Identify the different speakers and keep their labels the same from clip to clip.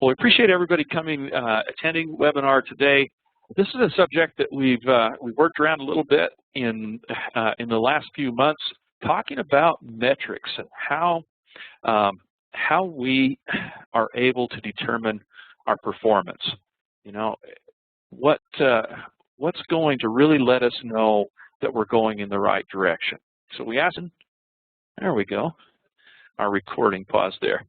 Speaker 1: Well, we appreciate everybody coming, attending the webinar today. This is a subject that we've worked around a little bit in the last few months, talking about metrics and how we are able to determine our performance. You know, what's going to really let us know that we're going in the right direction. So we asked, there we go, our recording paused there.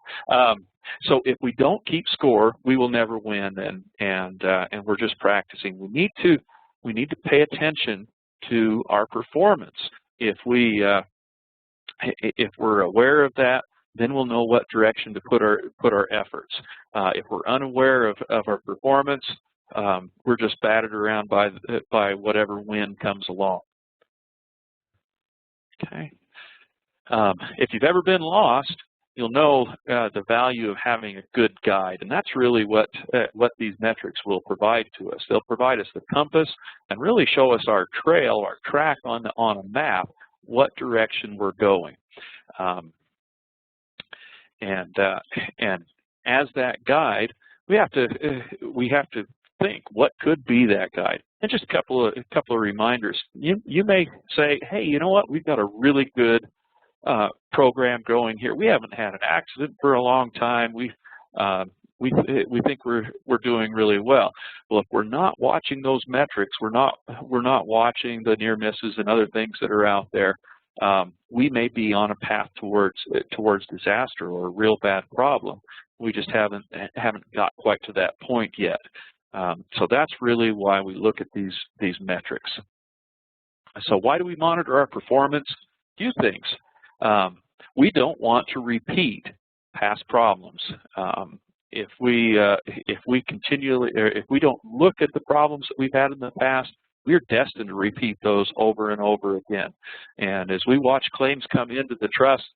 Speaker 1: So if we don't keep score, we will never win, and we're just practicing. We need to pay attention to our performance. If we're aware of that, then we'll know what direction to put our efforts. If we're unaware of our performance, we're just battered around by whatever wind comes along. Okay. If you've ever been lost, you'll know the value of having a good guide, and that's really what these metrics will provide to us. They'll provide us the compass and really show us our trail, our track on a map, what direction we're going. And as that guide, we have to think, what could be that guide? And just a couple of reminders. You may say, hey, you know what? We've got a really good program going here. We haven't had an accident for a long time. We think we're doing really well. Well, if we're not watching those metrics, we're not watching the near misses and other things that are out there, we may be on a path towards disaster or a real bad problem. We just haven't got quite to that point yet. So that's really why we look at these metrics. So why do we monitor our performance? A few things. We don't want to repeat past problems. If we continually, or if we don't look at the problems that we've had in the past, we're destined to repeat those over and over again. And as we watch claims come into the trust,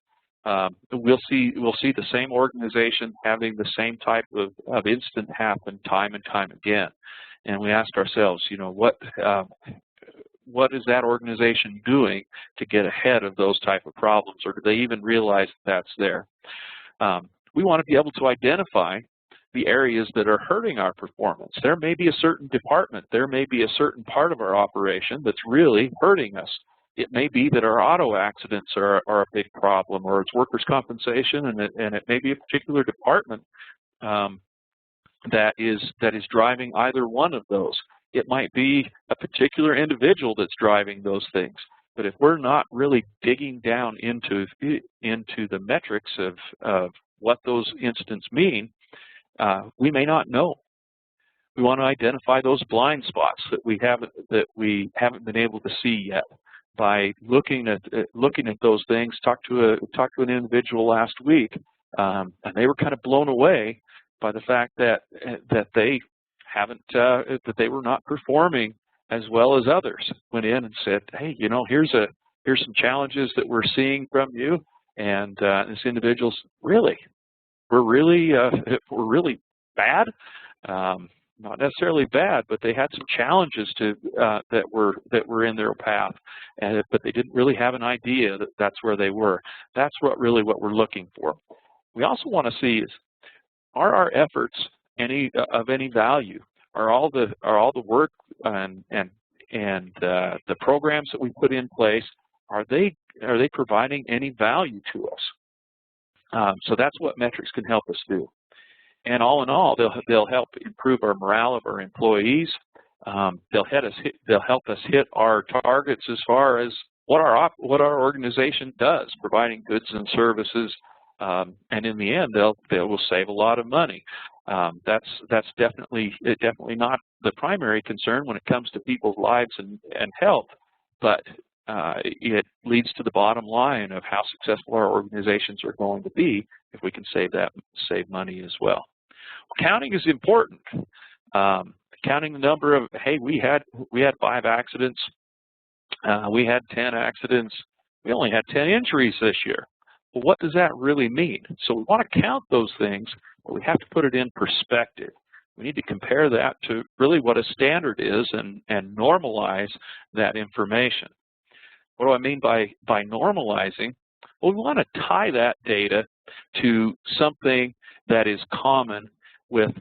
Speaker 1: we'll see the same organization having the same type of incident happen time and time again. And we ask ourselves, you know, what is that organization doing to get ahead of those type of problems, or do they even realize that's there? We want to be able to identify the areas that are hurting our performance. There may be a certain department, there may be a certain part of our operation that's really hurting us. It may be that our auto accidents are a big problem, or it's workers' compensation, and it may be a particular department that is driving either one of those. It might be a particular individual that's driving those things. But if we're not really digging down into the metrics of what those incidents mean, we may not know. We want to identify those blind spots that we haven't been able to see yet. By looking at those things, talked to an individual last week, and they were kind of blown away by the fact that they were not performing as well as others. Went in and said, hey, you know, here's some challenges that we're seeing from you, and this individual's we're really bad. Not necessarily bad, but they had some challenges that were in their path, but they didn't really have an idea that that's where they were. That's what we're looking for. We also want to see is, are our efforts of any value? Are all the work and the programs that we put in place, are they providing any value to us? So that's what metrics can help us do. And all in all, they'll help improve our morale of our employees. They'll help us hit our targets as far as what our organization does, providing goods and services. And in the end, they will save a lot of money. That's definitely not the primary concern when it comes to people's lives and health, but it leads to the bottom line of how successful our organizations are going to be if we can save money as well. Counting is important. Counting the number of, hey, we had 5 accidents, we had 10 accidents, we only had 10 injuries this year. Well, what does that really mean? So we want to count those things, but we have to put it in perspective. We need to compare that to really what a standard is and normalize that information. What do I mean by normalizing? Well, we want to tie that data to something that is common with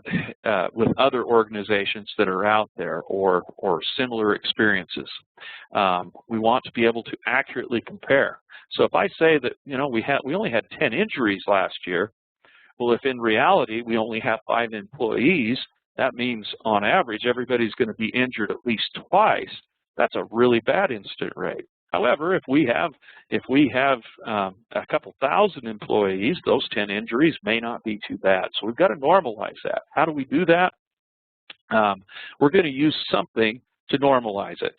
Speaker 1: other organizations that are out there or similar experiences. We want to be able to accurately compare. So if I say that we only had 10 injuries last year, well, if in reality we only have 5 employees, that means on average everybody's going to be injured at least twice. That's a really bad incident rate. However, if we have a couple thousand employees, those 10 injuries may not be too bad. So we've got to normalize that. How do we do that? We're going to use something to normalize it,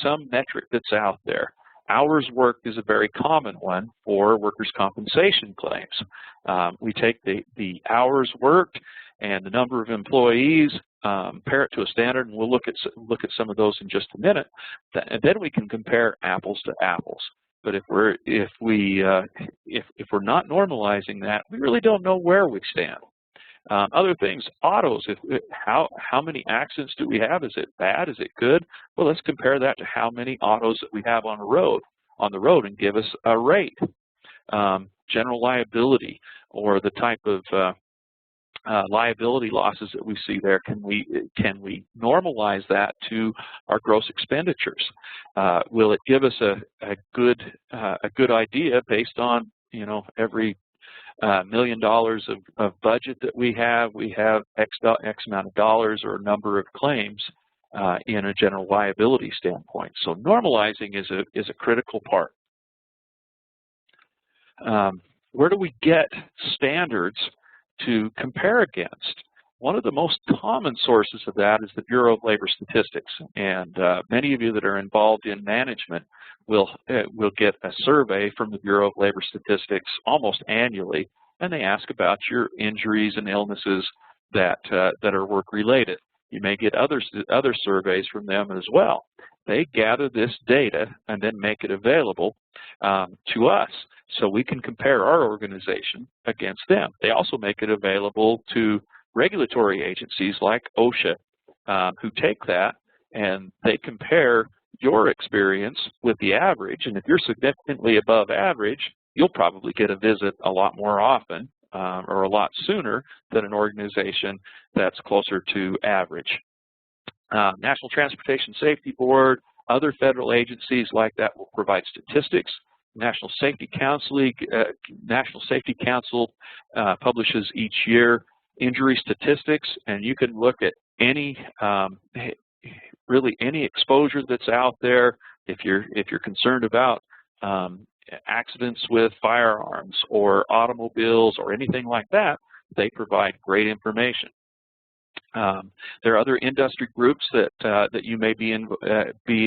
Speaker 1: some metric that's out there. Hours worked is a very common one for workers' compensation claims. We take the hours worked and the number of employees, pair it to a standard, and we'll look at some of those in just a minute. And then we can compare apples to apples. But if we're not normalizing that, we really don't know where we stand. Other things, autos. How many accidents do we have? Is it bad? Is it good? Well, let's compare that to how many autos that we have on the road, and give us a rate. General liability, or the type of liability losses that we see there, can we normalize that to our gross expenditures? Will it give us a good idea based on every $1 million of budget that we have X amount of dollars or a number of claims in a general liability standpoint. So normalizing is a critical part. Where do we get standards to compare against? One of the most common sources of that is the Bureau of Labor Statistics, and many of you that are involved in management will get a survey from the Bureau of Labor Statistics almost annually, and they ask about your injuries and illnesses that are work-related. You may get other surveys from them as well. They gather this data and then make it available to us, so we can compare our organization against them. They also make it available to regulatory agencies like OSHA, who take that and they compare your experience with the average. And if you're significantly above average, you'll probably get a visit a lot more often or a lot sooner than an organization that's closer to average. National Transportation Safety Board, other federal agencies like that will provide statistics. National Safety Council publishes each year injury statistics, and you can look at any really any exposure that's out there. If you're concerned about accidents with firearms or automobiles or anything like that, they provide great information. There are other industry groups that you may be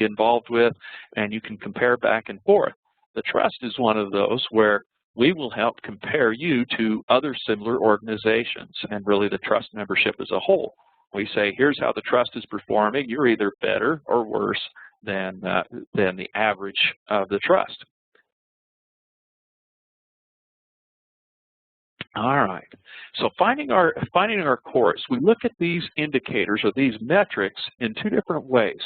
Speaker 1: involved with, and you can compare back and forth. The trust is one of those where we will help compare you to other similar organizations and really the trust membership as a whole. We say, here's how the trust is performing. You're either better or worse than the average of the trust. All right. So finding our course, we look at these indicators or these metrics in two different ways.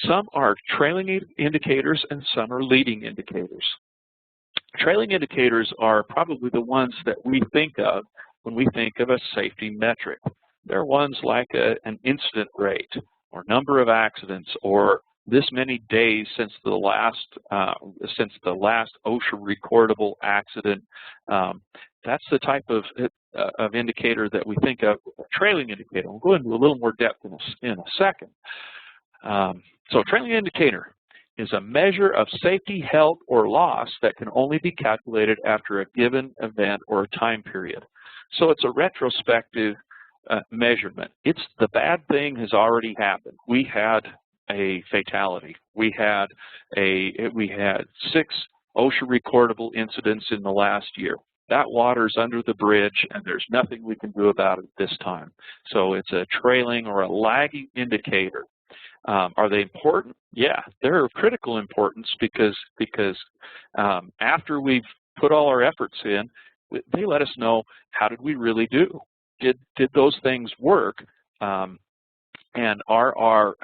Speaker 1: Some are trailing indicators and some are leading indicators. Trailing indicators are probably the ones that we think of when we think of a safety metric. They're ones like an incident rate or number of accidents or this many days since the last OSHA recordable accident. That's the type of indicator that we think of, a trailing indicator. We'll go into a little more depth in a second. So a trailing indicator is a measure of safety, health, or loss that can only be calculated after a given event or a time period. So it's a retrospective measurement. It's the bad thing has already happened. We had a fatality. We had 6 OSHA recordable incidents in the last year. That water's under the bridge, and there's nothing we can do about it this time. So it's a trailing or a lagging indicator. Are they important? Yeah, they're of critical importance because after we've put all our efforts in, they let us know, how did we really do? Did those things work? And are our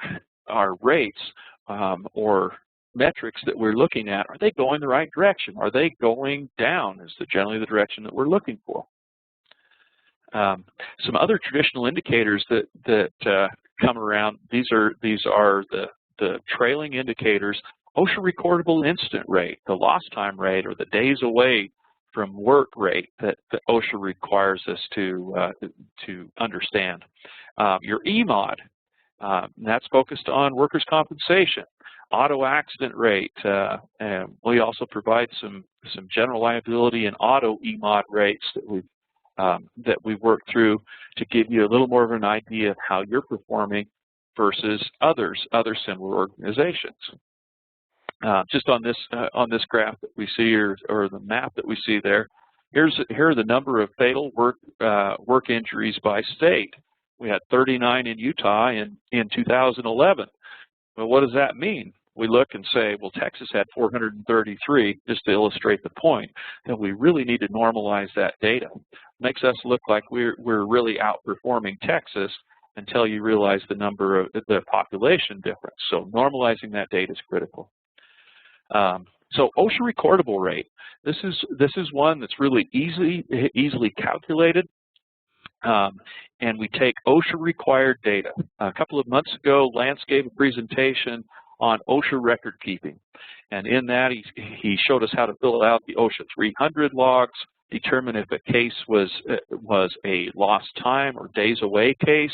Speaker 1: rates or metrics that we're looking at, are they going the right direction? Are they going down? Is generally the direction that we're looking for? Some other traditional indicators that come around. These are the trailing indicators. OSHA recordable incident rate, the lost time rate, or the days away from work rate that OSHA requires us to understand. Your EMOD, that's focused on workers' compensation. Auto accident rate, and we also provide some general liability and auto EMOD rates that we've worked through to give you a little more of an idea of how you're performing versus other similar organizations. Just on this graph that we see, or the map that we see there, here are the number of fatal work injuries by state. We had 39 in Utah in 2011. Well, what does that mean? We look and say, well, Texas had 433, just to illustrate the point that we really need to normalize that data. Makes us look like we're really outperforming Texas until you realize the population difference. So normalizing that data is critical. So OSHA recordable rate. This is one that's really easily calculated. And we take OSHA required data. A couple of months ago, Lance gave a presentation on OSHA record keeping. And in that, he showed us how to fill out the OSHA 300 logs, determine if a case was a lost time or days away case,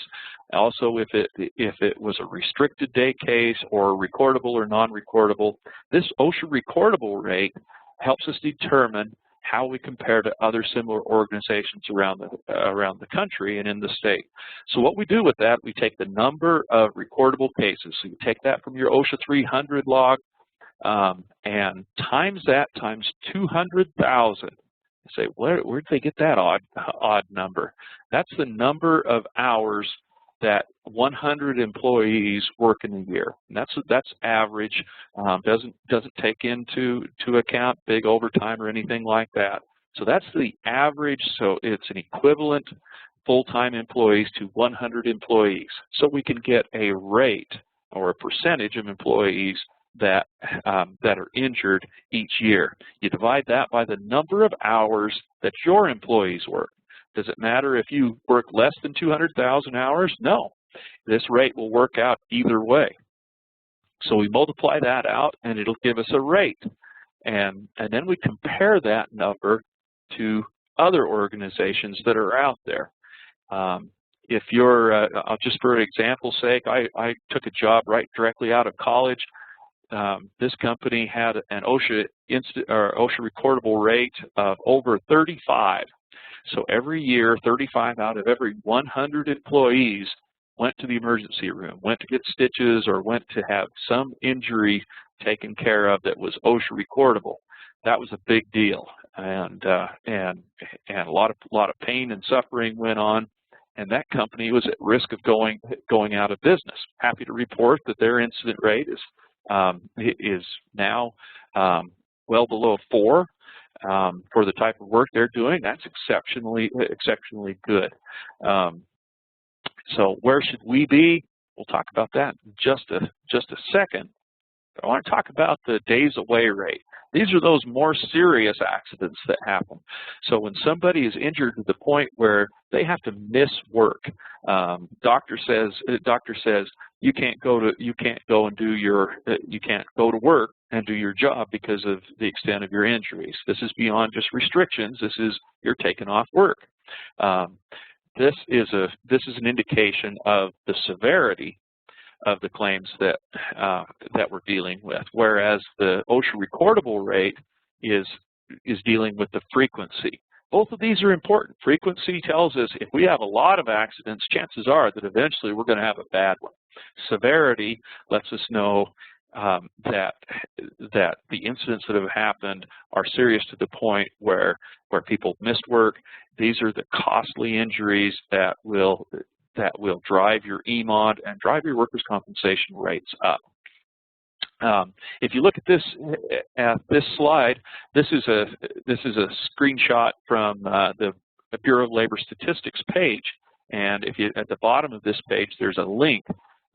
Speaker 1: also if it was a restricted day case or recordable or non-recordable. This OSHA recordable rate helps us determine how we compare to other similar organizations around the country and in the state. So what we do with that, we take the number of recordable cases. So you take that from your OSHA 300 log and times that times 200,000. Say, where'd they get that odd number? That's the number of hours that 100 employees work in a year. And that's average. Doesn't take into account big overtime or anything like that. So that's the average. So it's an equivalent full-time employees to 100 employees. So we can get a rate or a percentage of employees that are injured each year. You divide that by the number of hours that your employees work. Does it matter if you work less than 200,000 hours? No. This rate will work out either way. So we multiply that out and it'll give us a rate. And then we compare that number to other organizations that are out there. If you're, just for example's sake, I took a job right directly out of college. This company had an OSHA recordable rate of over 35. So every year, 35 out of every 100 employees went to the emergency room, went to get stitches, or went to have some injury taken care of that was OSHA recordable. That was a big deal, and a lot of pain and suffering went on, and that company was at risk of going out of business. Happy to report that their incident rate is now well below 4 for the type of work they're doing. That's exceptionally good. So where should we be? We'll talk about that in just a second. But I want to talk about the days away rate. These are those more serious accidents that happen. So when somebody is injured to the point where they have to miss work, doctor says you can't go to work and do your job because of the extent of your injuries. This is beyond just restrictions. This is you're taken off work. This is an indication of the severity of the claims that we're dealing with, whereas the OSHA recordable rate is dealing with the frequency. Both of these are important. Frequency tells us if we have a lot of accidents, chances are that eventually we're going to have a bad one. Severity lets us know that the incidents that have happened are serious to the point where people missed work. These are the costly injuries that will drive your EMOD and drive your workers' compensation rates up. If you look at this slide, this is a screenshot from the Bureau of Labor Statistics page, and at the bottom of this page, there's a link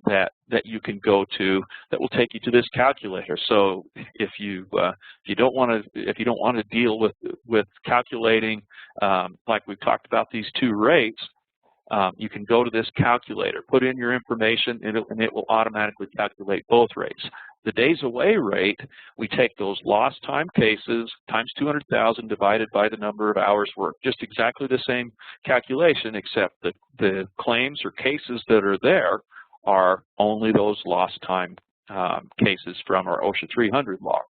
Speaker 1: that you can go to that will take you to this calculator. So if you don't want to deal with calculating like we've talked about these two rates, you can go to this calculator, put in your information, and it will automatically calculate both rates. The days away rate, we take those lost time cases times 200,000 divided by the number of hours worked. Just exactly the same calculation, except that the claims or cases that are there are only those lost time cases from our OSHA 300 log.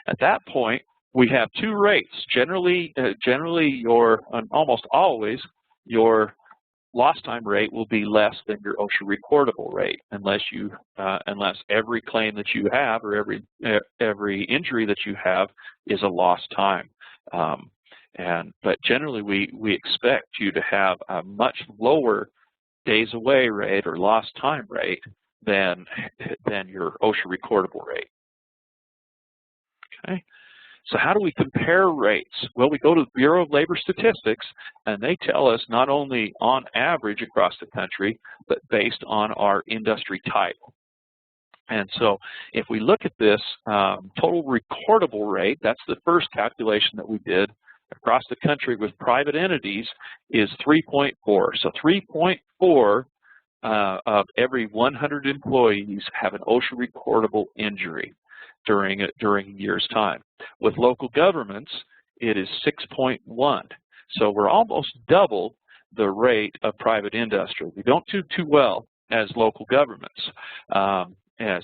Speaker 1: At that point, we have two rates. Generally, almost always, your lost time rate will be less than your OSHA recordable rate, unless every claim that you have or every injury that you have is a lost time. But generally, we expect you to have a much lower days away rate or lost time rate than your OSHA recordable rate. Okay. So how do we compare rates? Well, we go to the Bureau of Labor Statistics, and they tell us not only on average across the country, but based on our industry type. And so if we look at this total recordable rate, that's the first calculation that we did across the country with private entities, is 3.4. So 3.4 of every 100 employees have an OSHA recordable injury during a year's time. With local governments, it is 6.1. So we're almost double the rate of private industry. We don't do too well as local governments.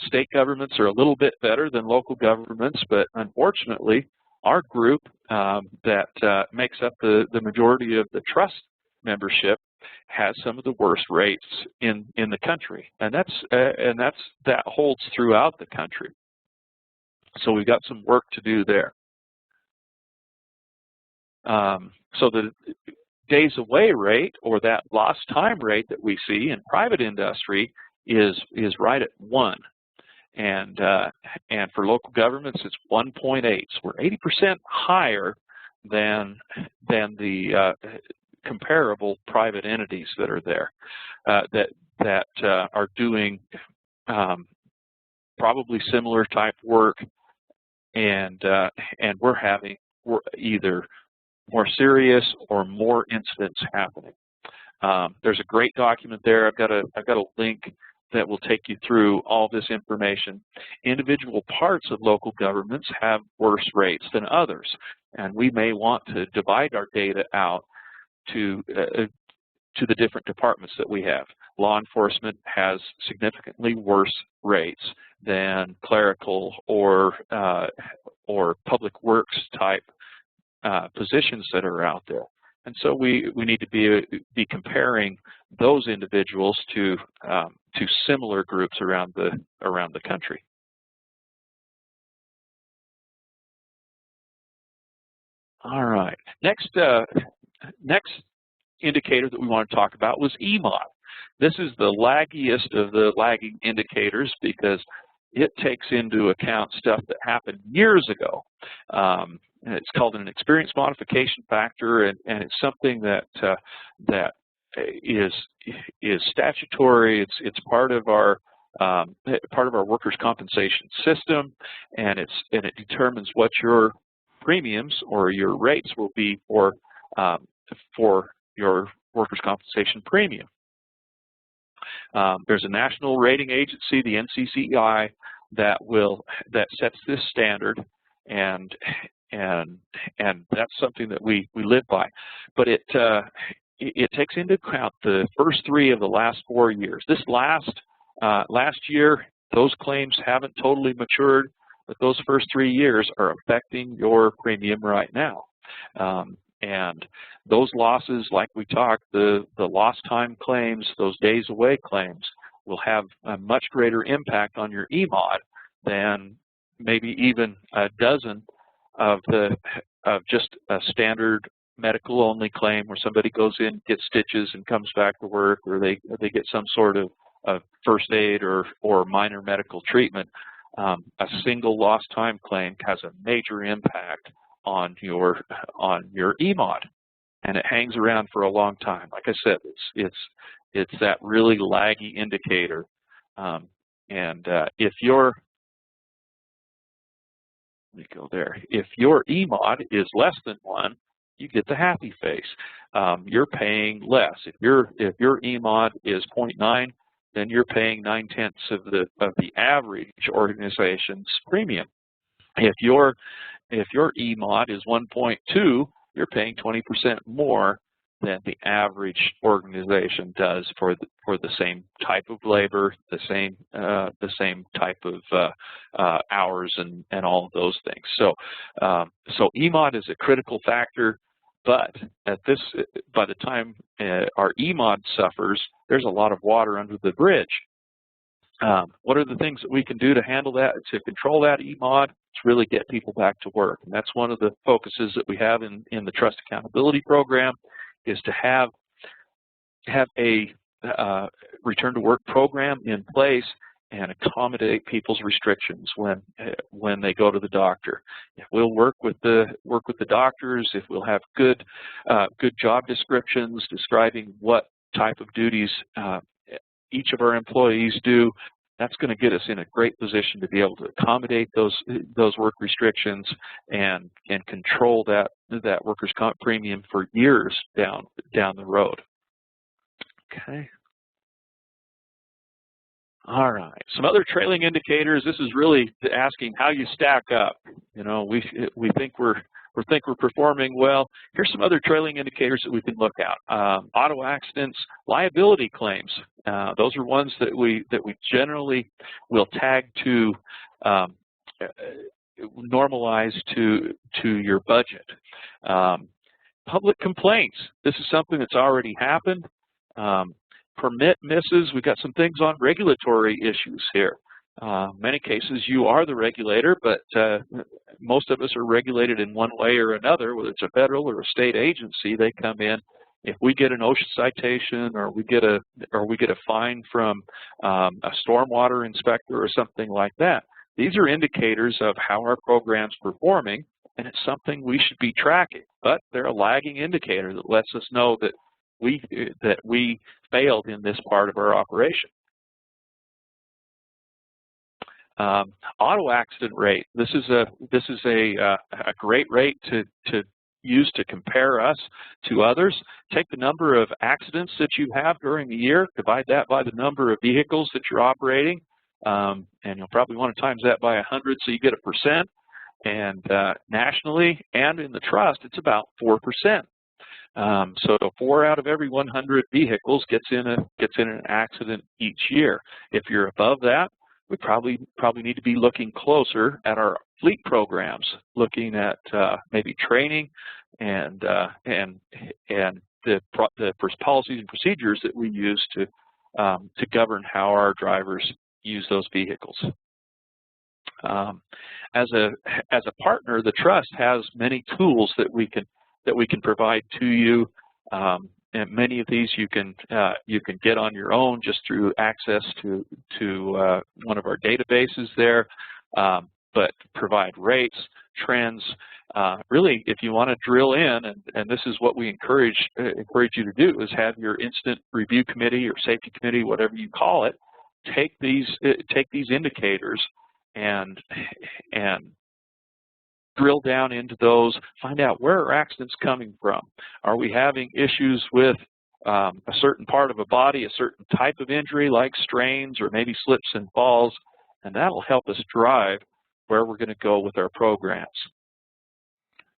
Speaker 1: State governments are a little bit better than local governments, but unfortunately, our group that makes up the majority of the trust membership has some of the worst rates in the country, and that holds throughout the country. So we've got some work to do there. So the days away rate, or that lost time rate that we see in private industry, is right at 1. And for local governments, it's 1.8. So we're 80% higher than the comparable private entities that are there that are doing probably similar type work, and we're either more serious or more incidents happening. There's a great document there. I've got a link that will take you through all this information. Individual parts of local governments have worse rates than others, and we may want to divide our data out to the different departments that we have. Law enforcement has significantly worse rates than clerical or public works type positions that are out there. And so we need to be comparing those individuals to similar groups around the country. All right. Next indicator that we want to talk about was EMOD. This is the laggiest of the lagging indicators because it takes into account stuff that happened years ago. And it's called an experience modification factor, and it's something that is statutory. It's part of our workers' compensation system, and it determines what your premiums or your rates will be for your workers' compensation premium. There's a national rating agency, the NCCI, that sets this standard, and that's something that we live by. But it takes into account the first 3 of the last 4 years. This last year, those claims haven't totally matured, but those first 3 years are affecting your premium right now. And those losses, like we talked, the lost time claims, those days away claims, will have a much greater impact on your EMOD than maybe even a dozen of just a standard medical only claim where somebody goes in, gets stitches, and comes back to work, or they get some sort of first aid or minor medical treatment. A single lost time claim has a major impact on your EMOD. and it hangs around for a long time. Like I said, it's that really laggy indicator. If you're, let me go there. If your EMOD is less than 1, you get the happy face. You're paying less. If your EMOD is 0.9, then you're paying 9/10 of the average organization's premium. If your EMOD is 1.2, you're paying 20% more than the average organization does for the same type of labor, the same type of hours, and all of those things. So EMOD is a critical factor, but by the time our EMOD suffers, there's a lot of water under the bridge. What are the things that we can do to handle that, to control that EMOD? To really get people back to work, and that's one of the focuses that we have in the Trust Accountability Program, is to have a return to work program in place and accommodate people's restrictions when they go to the doctor. If we'll work with the doctors, if we'll have good job descriptions describing what type of duties each of our employees do, that's going to get us in a great position to be able to accommodate those work restrictions and control that workers' comp premium for years down the road. Okay. All right. Some other trailing indicators. This is really asking how you stack up. You know, we think we're performing well. Here's some other trailing indicators that we can look at. Auto accidents, liability claims. Those are ones that we generally will tag to normalize to your budget. Public complaints. This is something that's already happened. Permit misses. We've got some things on regulatory issues here. Many cases you are the regulator, but most of us are regulated in one way or another, whether it's a federal or a state agency. They come in. If we get an OSHA citation or we get a fine from a stormwater inspector or something like that, these are indicators of how our program's performing, and it's something we should be tracking. But they're a lagging indicator that lets us know that we failed in this part of our operation. Auto accident rate. This is a great rate to use to compare us to others. Take the number of accidents that you have during the year, divide that by the number of vehicles that you're operating, and you'll probably want to times that by 100 so you get a percent. And nationally and in the trust, it's about 4%. So 4 out of every 100 vehicles gets in an accident each year. If you're above that, we probably need to be looking closer at our fleet programs, looking at maybe training and the policies and procedures that we use to govern how our drivers use those vehicles. As a partner, the trust has many tools that we can provide to you. And many of these you can get on your own just through access to one of our databases there, but provide rates, trends. Really, if you want to drill in, and this is what we encourage you to do, is have your incident review committee or safety committee, whatever you call it, take these indicators and drill down into those, find out where are accidents coming from. Are we having issues with a certain part of a body, a certain type of injury like strains or maybe slips and falls, and that'll help us drive where we're going to go with our programs.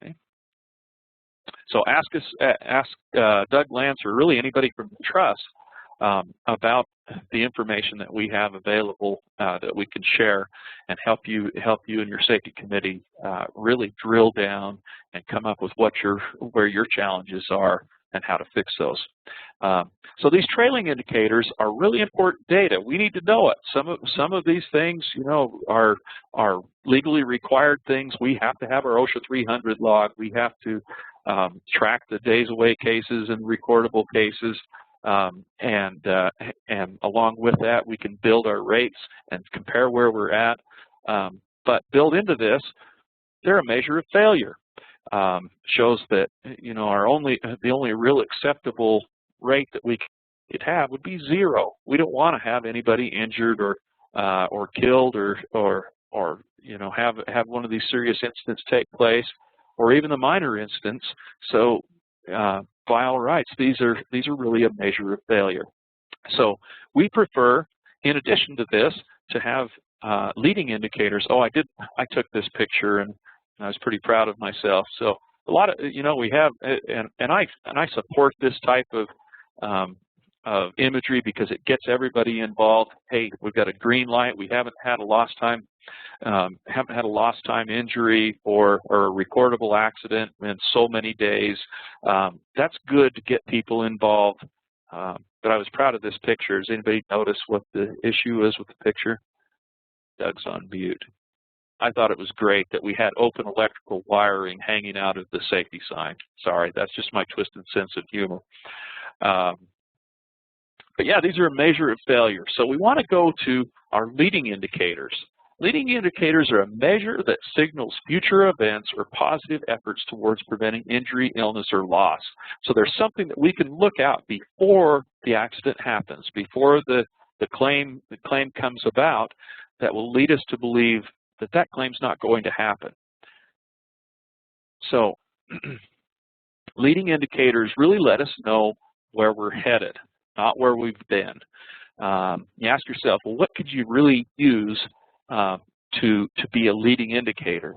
Speaker 1: Okay. So ask Doug Lance or really anybody from the trust about the information that we have available that we can share and help you and your safety committee really drill down and come up with where your challenges are and how to fix those. So these trailing indicators are really important data. We need to know it. Some of these things, you know, are legally required things. We have to have our OSHA 300 log. We have to track the days away cases and recordable cases. And along with that, we can build our rates and compare where we're at. But built into this, they're a measure of failure. shows that the only real acceptable rate that we could have would be 0. We don't want to have anybody injured or killed or have one of these serious incidents take place, or even the minor incidents. So by all rights, these are really a measure of failure. So we prefer, in addition to this, to have leading indicators. Oh, I took this picture and I was pretty proud of myself. So a lot of we have, and I support this type of imagery because it gets everybody involved. Hey, we've got a green light. We haven't had a lost time injury or a recordable accident in so many days. That's good to get people involved. But I was proud of this picture. Does anybody notice what the issue is with the picture? Doug's on mute. I thought it was great that we had open electrical wiring hanging out of the safety sign. Sorry, that's just my twisted sense of humor. But yeah, these are a measure of failure. So we want to go to our leading indicators. Leading indicators are a measure that signals future events or positive efforts towards preventing injury, illness, or loss. So there's something that we can look at before the accident happens, before the claim comes about, that will lead us to believe that that claim's not going to happen. So leading indicators really let us know where we're headed, not where we've been. You ask yourself, well, what could you really use to be a leading indicator?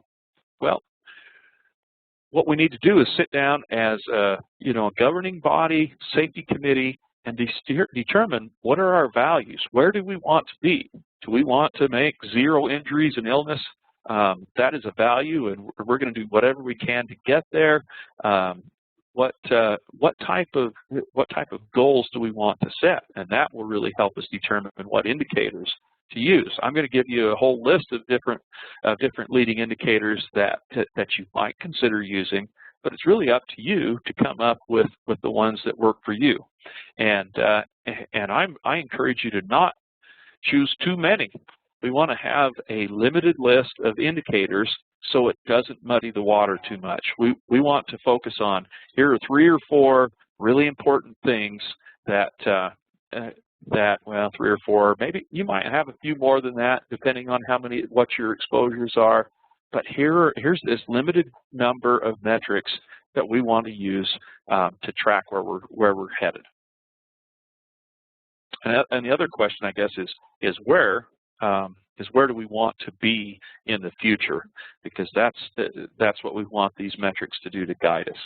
Speaker 1: Well, what we need to do is sit down as a governing body, safety committee, and determine what are our values. Where do we want to be? Do we want to make 0 injuries and illness? That is a value, and we're going to do whatever we can to get there. What type of goals do we want to set? And that will really help us determine what indicators to use. I'm going to give you a whole list of different leading indicators that you might consider using, but it's really up to you to come up with the ones that work for you. And I encourage you to not choose too many. We want to have a limited list of indicators so it doesn't muddy the water too much. We want to focus on, here are 3 or 4 really important things that well, 3 or 4, maybe you might have a few more than that depending on what your exposures are. But here's this limited number of metrics that we want to use to track where we're headed. And the other question, I guess, is where do we want to be in the future? Because that's what we want these metrics to do to guide us.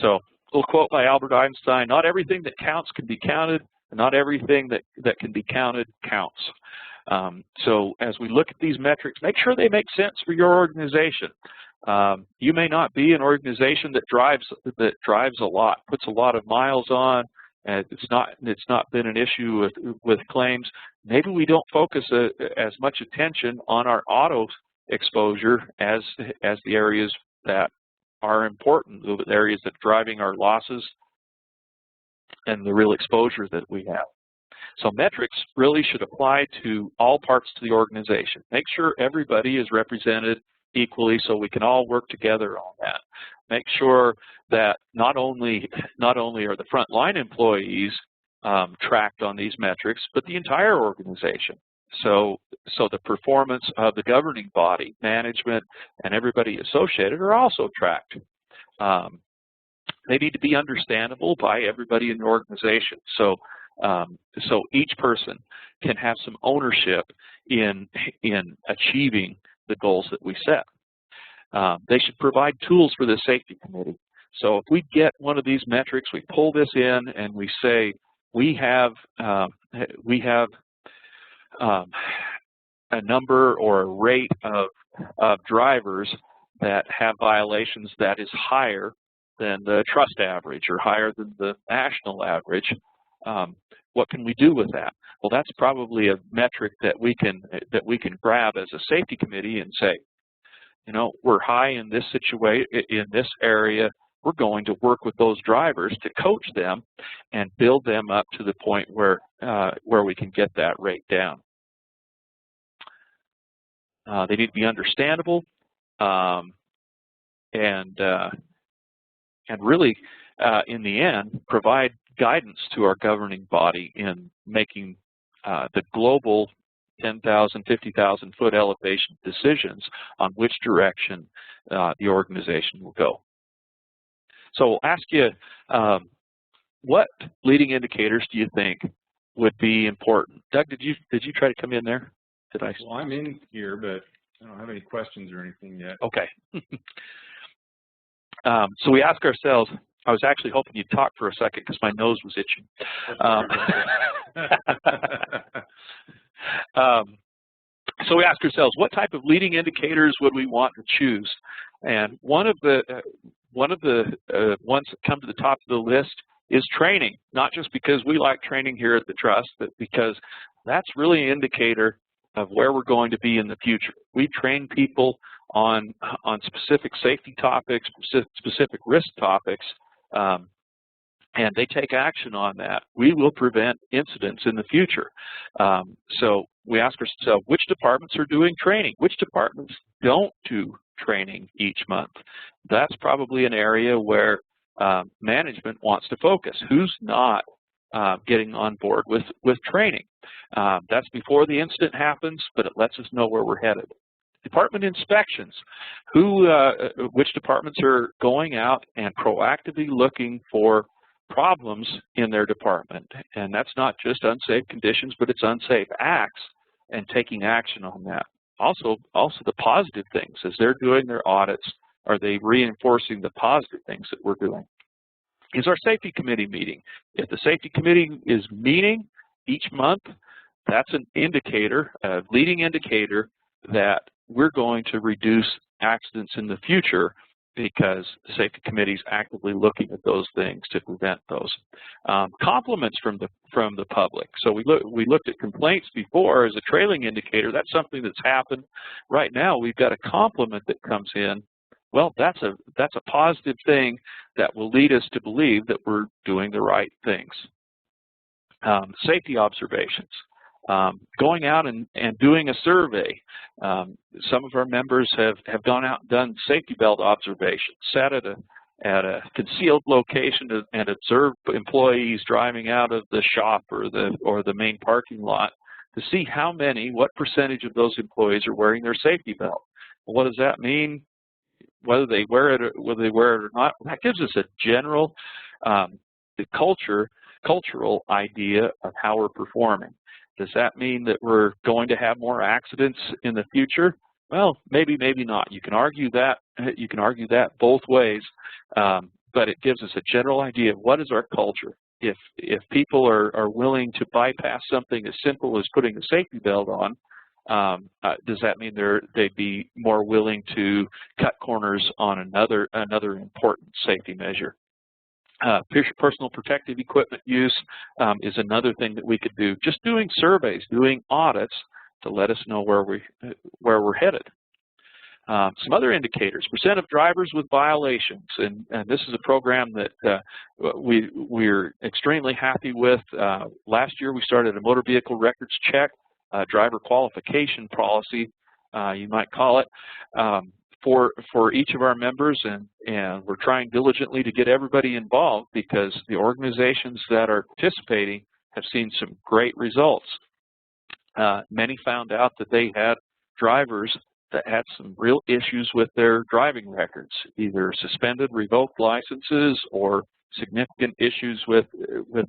Speaker 1: So a little quote by Albert Einstein: "Not everything that counts can be counted, and not everything that can be counted counts." So as we look at these metrics, make sure they make sense for your organization. You may not be an organization that drives a lot, puts a lot of miles on, and it's not been an issue with claims. Maybe we don't focus as much attention on our auto exposure as the areas that are important, the areas that are driving our losses and the real exposure that we have. So metrics really should apply to all parts of the organization. Make sure everybody is represented equally so we can all work together on that. Make sure that not only are the frontline employees tracked on these metrics, but the entire organization. So the performance of the governing body, management, and everybody associated are also tracked. They need to be understandable by everybody in the organization. So each person can have some ownership in achieving the goals that we set. They should provide tools for the safety committee. So if we get one of these metrics, we pull this in and we say we have a number or a rate of drivers that have violations that is higher than the trust average or higher than the national average. What can we do with that? Well, that's probably a metric that we can grab as a safety committee and say, we're high in this situation, in this area. We're going to work with those drivers to coach them and build them up to the point where we can get that rate down. They need to be understandable. um, and really, in the end, provide guidance to our governing body in making the global 10,000, 50,000 foot elevation decisions on which direction the organization will go. So I'll ask you, what leading indicators do you think would be important? Doug, did you try to come in there? Did I?
Speaker 2: Well, I'm in here, but I don't have any questions or anything yet.
Speaker 1: Okay. So we ask ourselves, I was actually hoping you'd talk for a second because my nose was itching. So we ask ourselves, what type of leading indicators would we want to choose? And one of the ones that come to the top of the list is training, not just because we like training here at the Trust, but because that's really an indicator of where we're going to be in the future. We train people on specific safety topics, specific risk topics, and they take action on that. We will prevent incidents in the future. So we ask ourselves, which departments are doing training? Which departments don't do training each month? That's probably an area where management wants to focus. Who's not getting on board with training? That's before the incident happens, but it lets us know where we're headed. Department inspections. Which departments are going out and proactively looking for problems in their department? And that's not just unsafe conditions, but it's unsafe acts and taking action on that. Also the positive things. As they're doing their audits, are they reinforcing the positive things that we're doing? Is our safety committee meeting? If the safety committee is meeting each month, that's an indicator, a leading indicator that we're going to reduce accidents in the future because the safety committee is actively looking at those things to prevent those. Compliments from the public. So we looked at complaints before as a trailing indicator. That's something that's happened. Right now, we've got a compliment that comes in. Well, that's a positive thing that will lead us to believe that we're doing the right things. Safety observations. Going out and doing a survey. Some of our members have gone out and done safety belt observations, sat at a concealed location and observed employees driving out of the shop or the main parking lot to see what percentage of those employees are wearing their safety belt. Well, what does that mean? Whether they wear it or not, that gives us a general cultural idea of how we're performing. Does that mean that we're going to have more accidents in the future? Well, maybe not. You can argue that. You can argue that both ways, but it gives us a general idea of what is our culture. If people are willing to bypass something as simple as putting a safety belt on, does that mean they'd be more willing to cut corners on another important safety measure? Personal protective equipment use is another thing that we could do. Just doing surveys, doing audits to let us know where we're headed. Some other indicators: percent of drivers with violations, and this is a program that we're extremely happy with. Last year we started a motor vehicle records check, driver qualification policy, you might call it, for each of our members, and we're trying diligently to get everybody involved because the organizations that are participating have seen some great results. Many found out that they had drivers that had some real issues with their driving records, either suspended, revoked licenses, or significant issues with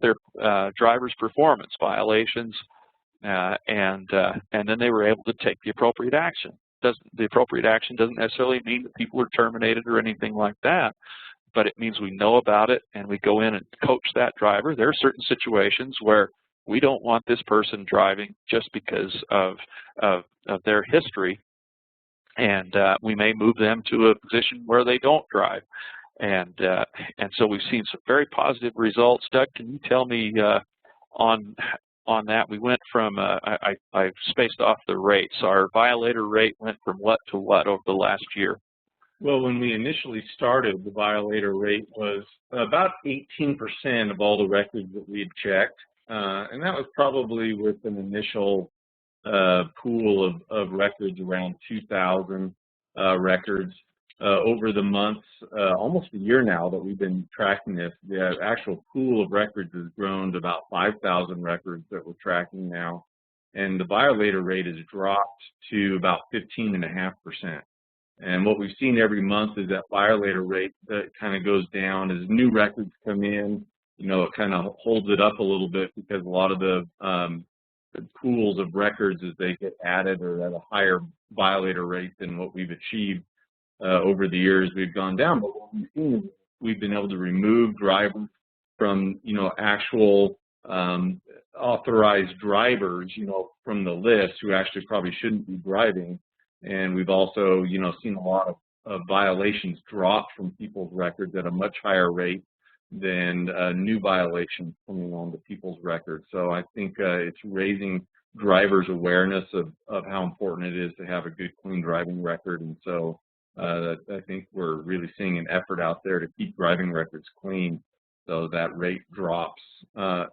Speaker 1: their driver's performance violations, and then they were able to take the appropriate action. The appropriate action doesn't necessarily mean that people are terminated or anything like that, but it means we know about it and we go in and coach that driver. There are certain situations where we don't want this person driving just because of their history, and we may move them to a position where they don't drive. And so we've seen some very positive results. Doug, can you tell me on that? We went from, I spaced off the rates. Our violator rate went from what to what over the last year?
Speaker 2: Well, when we initially started, the violator rate was about 18% of all the records that we had checked. And that was probably with an initial pool of records around 2,000. records. Over the months, almost a year now that we've been tracking this, the actual pool of records has grown to about 5,000 records that we're tracking now. And the violator rate has dropped to about 15.5%. And what we've seen every month is that violator rate that kind of goes down as new records come in. It kind of holds it up a little bit because a lot of the pools of records as they get added are at a higher violator rate than what we've achieved. Over the years, we've gone down, but what we've seen is we've been able to remove drivers from, actual authorized drivers, from the list who actually probably shouldn't be driving. And we've also, seen a lot of violations drop from people's records at a much higher rate than new violations coming onto people's records. So I think it's raising drivers' awareness of how important it is to have a good, clean driving record. And so I think we're really seeing an effort out there to keep driving records clean, so that rate drops.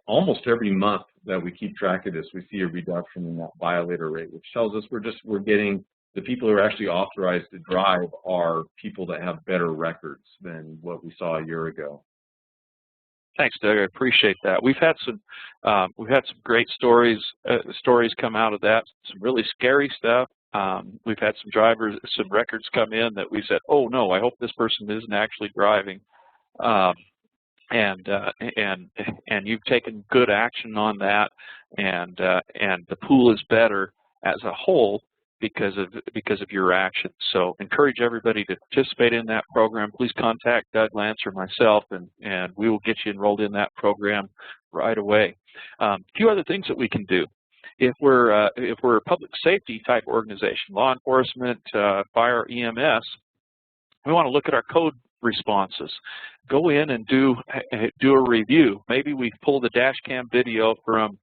Speaker 2: Almost every month that we keep track of this, we see a reduction in that violator rate, which tells us we're getting the people who are actually authorized to drive are people that have better records than what we saw a year ago.
Speaker 1: Thanks, Doug. I appreciate that. We've had some great stories come out of that. Some really scary stuff. We've had some records come in that we said, oh no, I hope this person isn't actually driving, and you've taken good action on that, and the pool is better as a whole because of your actions. So encourage everybody to participate in that program. Please contact Doug Lance or myself, and we will get you enrolled in that program right away. A few other things that we can do. If we're a public safety type organization, law enforcement, fire, EMS, we want to look at our code responses. Go in and do a review. Maybe we've pulled a dash cam video from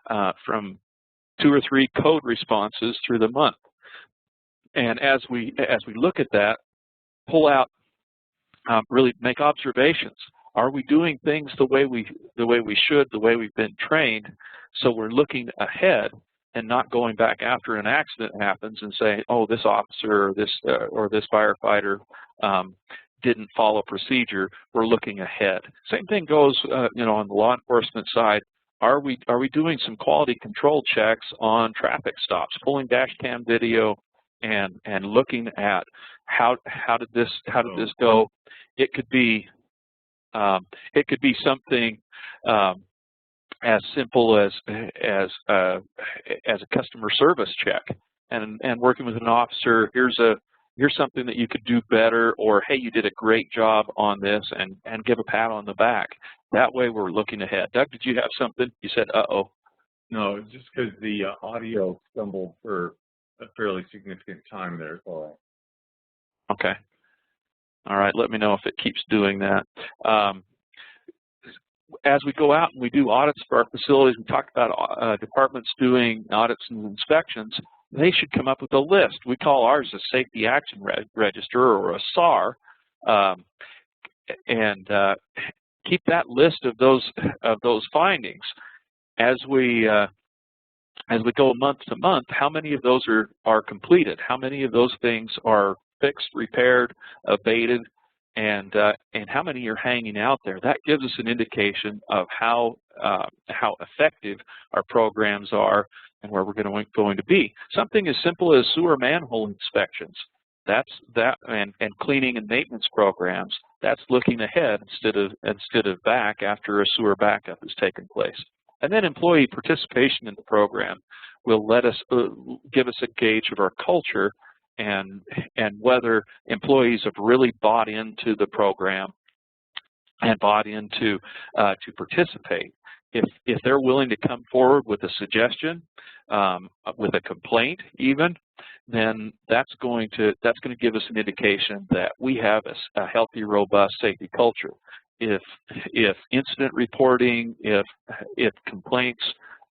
Speaker 1: 2 or 3 code responses through the month, and as we look at that, pull out, really make observations. Are we doing things the way we should, the way we've been trained? So we're looking ahead and not going back after an accident happens and saying, oh, this officer or this firefighter didn't follow procedure. We're looking ahead. Same thing goes, on the law enforcement side. Are we doing some quality control checks on traffic stops, pulling dash cam video and looking at how did this go? It could be something as simple as a customer service check, and working with an officer. Here's something that you could do better, or hey, you did a great job on this, and give a pat on the back. That way we're looking ahead. Doug, did you have something? You said, uh-oh.
Speaker 2: No, just because the audio stumbled for a fairly significant time there. All right.
Speaker 1: Okay. All right, let me know if it keeps doing that. As we go out and we do audits for our facilities, we talked about departments doing audits and inspections. They should come up with a list. We call ours a Safety Action Register, or a SAR, and keep that list of those findings. As we go month to month, how many of those are completed? How many of those things are fixed, repaired, abated, and how many are hanging out there? That gives us an indication of how effective our programs are and where we're going to be. Something as simple as sewer manhole inspections. And cleaning and maintenance programs. That's looking ahead instead of back after a sewer backup has taken place. And then employee participation in the program will let us give us a gauge of our culture and whether employees have really bought into the program and bought into to participate. If they're willing to come forward with a suggestion, with a complaint even, then that's going to give us an indication that we have a healthy, robust safety culture. If incident reporting, if complaints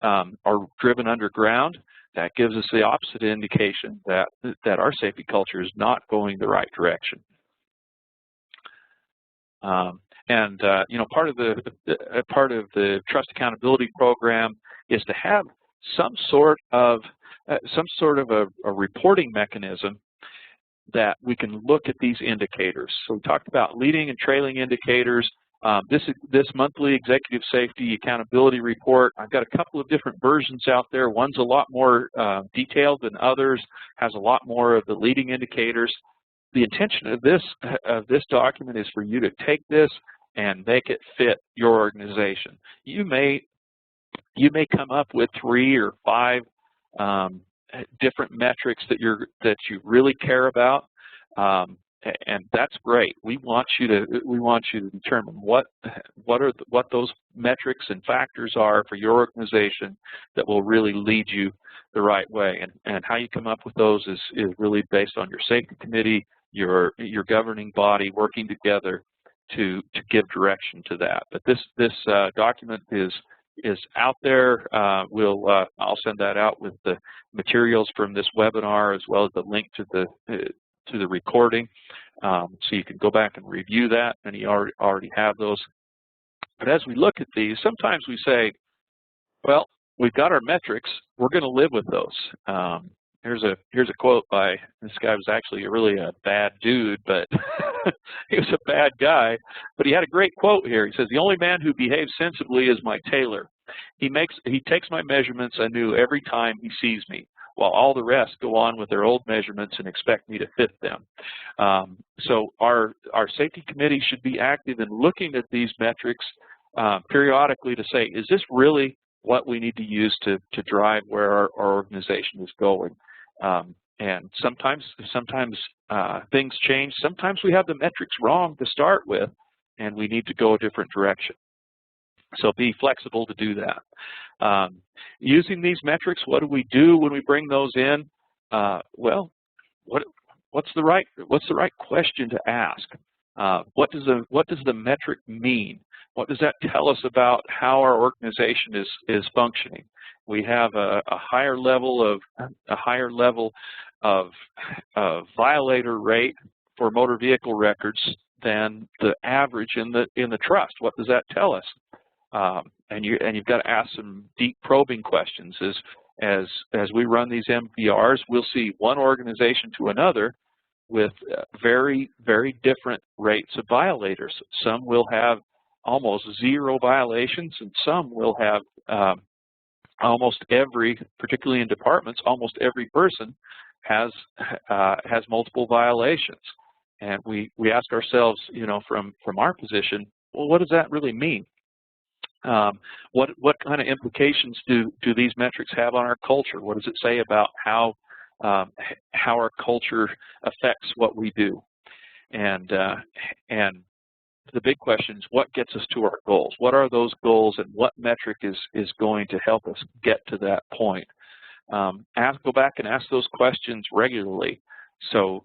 Speaker 1: are driven underground, that gives us the opposite indication that our safety culture is not going the right direction. Part of the trust accountability program is to have some sort of a reporting mechanism that we can look at these indicators. So we talked about leading and trailing indicators. This monthly executive safety accountability report, I've got a couple of different versions out there. One's a lot more detailed than others, has a lot more of the leading indicators. The intention of this document is for you to take this and make it fit your organization. You may come up with 3 or 5 different metrics that you really care about, and that's great. We want you to determine what those metrics and factors are for your organization that will really lead you the right way. And how you come up with those is really based on your safety committee, your governing body working together to give direction to that. But this document is out there. I'll send that out with the materials from this webinar as well as the link to the recording, so you can go back and review that, and you already have those. But as we look at these, sometimes we say, well, we've got our metrics, we're going to live with those. Here's a quote by, this guy was actually really a bad dude, but he was a bad guy, but he had a great quote here. He says, "The only man who behaves sensibly is my tailor. He takes my measurements anew every time he sees me, while all the rest go on with their old measurements and expect me to fit them." So our safety committee should be active in looking at these metrics periodically to say, is this really what we need to use to drive where our organization is going? And sometimes things change. Sometimes we have the metrics wrong to start with, and we need to go a different direction. So be flexible to do that. Using these metrics, what do we do when we bring those in? Well, what's the right question to ask? What does the metric mean? What does that tell us about how our organization is functioning? We have a higher level of violator rate for motor vehicle records than the average in the trust. What does that tell us? And you've got to ask some deep probing questions. As we run these MVRs, we'll see one organization to another with very, very different rates of violators. Some will have almost 0 violations, and some will have almost every, particularly in departments, almost every person has multiple violations. And we ask ourselves, from our position, well, what does that really mean? What kind of implications do these metrics have on our culture? What does it say about how our culture affects what we do? And the big question is, what gets us to our goals? What are those goals, and what metric is going to help us get to that point? Go back and ask those questions regularly, so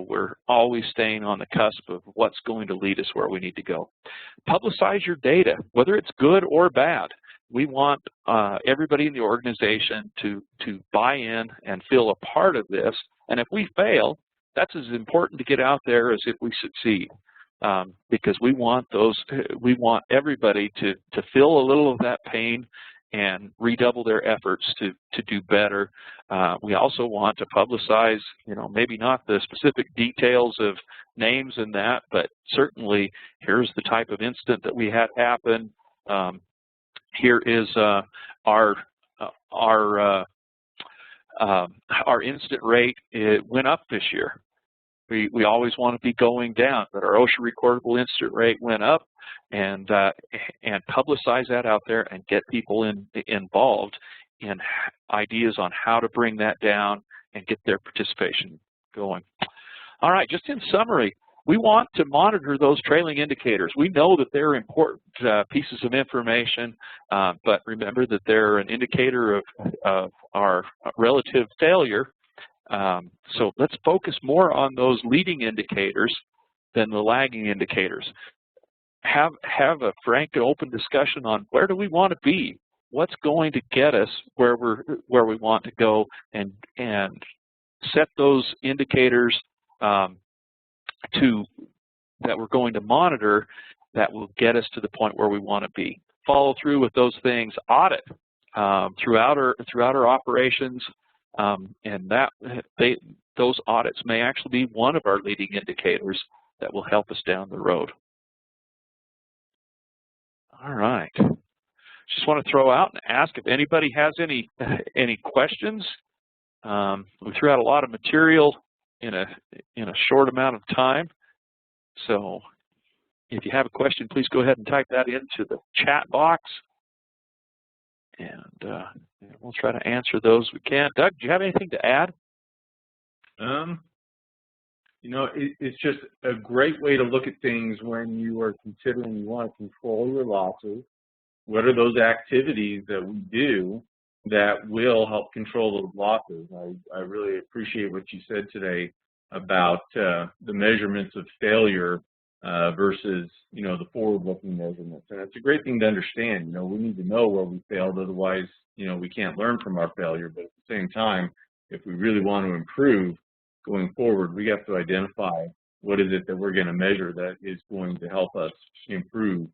Speaker 1: we're always staying on the cusp of what's going to lead us where we need to go. Publicize your data, whether it's good or bad. We want everybody in the organization to buy in and feel a part of this. And if we fail, that's as important to get out there as if we succeed. Because we want everybody to feel a little of that pain and redouble their efforts to do better. We also want to publicize, maybe not the specific details of names and that, but certainly here's the type of incident that we had happen. Here is our incident rate. It went up this year. We always want to be going down, but our OSHA recordable incident rate went up, and publicize that out there and get people involved in ideas on how to bring that down and get their participation going. All right, just in summary, we want to monitor those trailing indicators. We know that they're important pieces of information, but remember that they're an indicator of our relative failure. So let's focus more on those leading indicators than the lagging indicators. Have a frank and open discussion on where do we want to be, what's going to get us where we want to go, and set those indicators that we're going to monitor that will get us to the point where we want to be. Follow through with those things. Audit throughout our operations. And that those audits may actually be one of our leading indicators that will help us down the road. All right. Just want to throw out and ask if anybody has any questions. We threw out a lot of material in a short amount of time. So if you have a question, please go ahead and type that into the chat box. And we'll try to answer those we can. Doug, do you have anything to add?
Speaker 2: You know, it's just a great way to look at things when you are considering you want to control your losses. What are those activities that we do that will help control those losses? I really appreciate what you said today about the measurements of failure versus, you know, the forward-looking measurements. And it's a great thing to understand. You know, we need to know where we failed, otherwise, you know, we can't learn from our failure. But at the same time, if we really want to improve going forward, we have to identify what is it that we're going to measure that is going to help us improve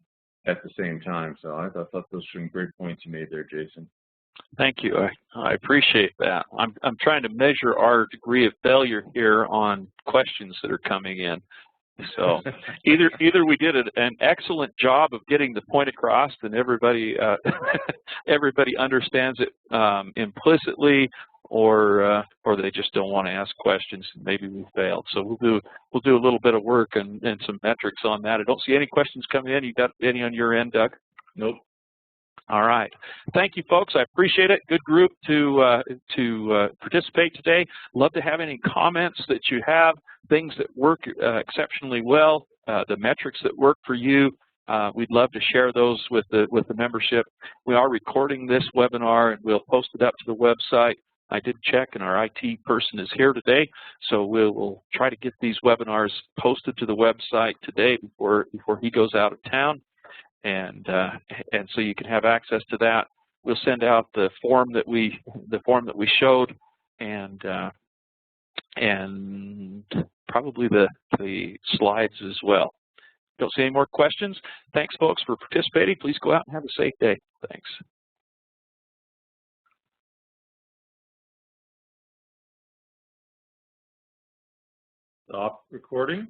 Speaker 2: at the same time. So I thought those were some great points you made there, Jason.
Speaker 1: Thank you. I appreciate that. I'm trying to measure our degree of failure here on questions that are coming in. So either we did an excellent job of getting the point across and everybody everybody understands it implicitly, or they just don't want to ask questions. Maybe we failed. So we'll do a little bit of work and some metrics on that. I don't see any questions coming in. You got any on your end, Doug?
Speaker 2: Nope.
Speaker 1: All right. Thank you, folks. I appreciate it. Good group to participate today. Love to have any comments that you have, things that work exceptionally well, the metrics that work for you. We'd love to share those with the membership. We are recording this webinar, and we'll post it up to the website. I did check, and our IT person is here today, so we'll try to get these webinars posted to the website today before he goes out of town. And so you can have access to that. We'll send out the form that we showed, and probably the slides as well. Don't see any more questions. Thanks, folks, for participating. Please go out and have a safe day. Thanks.
Speaker 2: Stop recording.